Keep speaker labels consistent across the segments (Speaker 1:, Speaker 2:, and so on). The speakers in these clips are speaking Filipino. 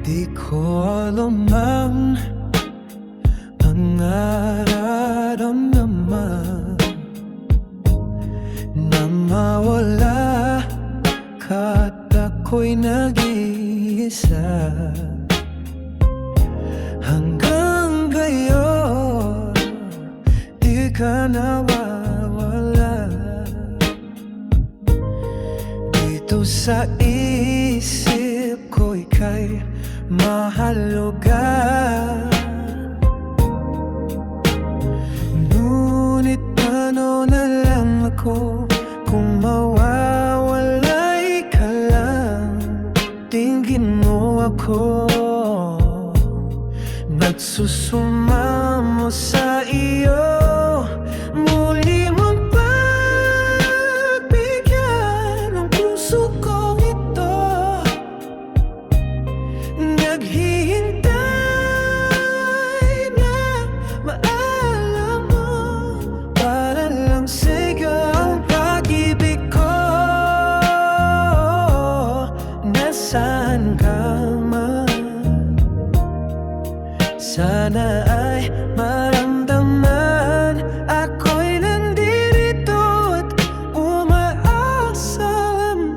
Speaker 1: Di ko alam ang nararamdaman na mawala ka't ako'y nag-iisa. Hanggang ngayon di ka nawawala dito sa isip ko, ika'y mahalaga. Ngunit paano na lang ako kung mawawala'y ka lang? Tingin mo ako nagsusumamo sa iyo. Muli mong pagbigyan ang puso kong ito. Naghihintay na maalam mo para lang sa'yo ang pag-ibig ko. Nasaan ka man, sana ay maramdaman ako'y nandito at umaasa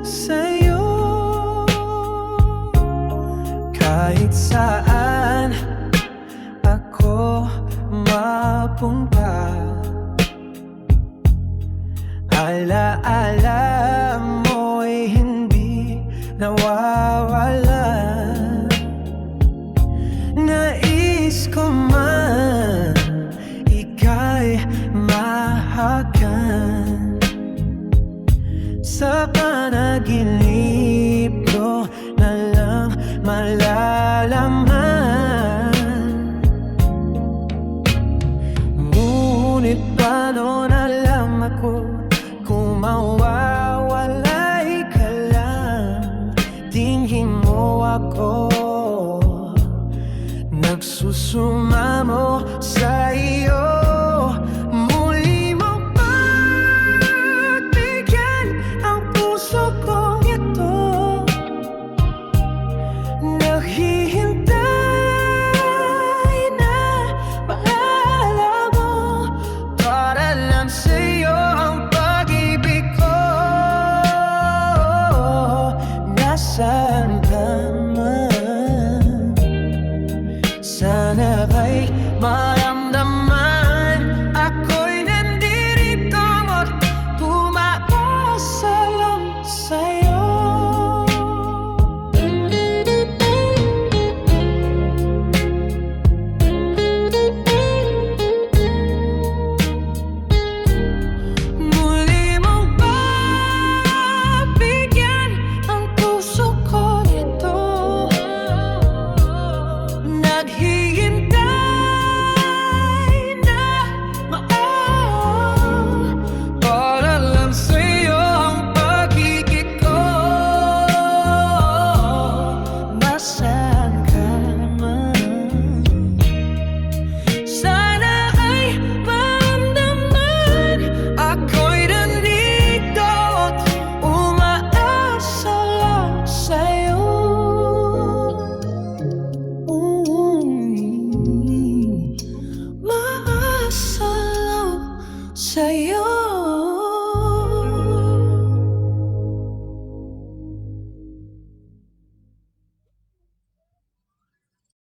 Speaker 1: sa'yo. Kahit saan ako mapunta, ala-ala mo'y hindi nawawala. Nais ko man ika'y mahagan sa panaginip ko na lang malalaman. Ngunit paano na lang ako kung mawawala'y ka lang? Tingin mo ako nagsusumamo sa iyo. Muli mong pagbigyan ang puso kong ito.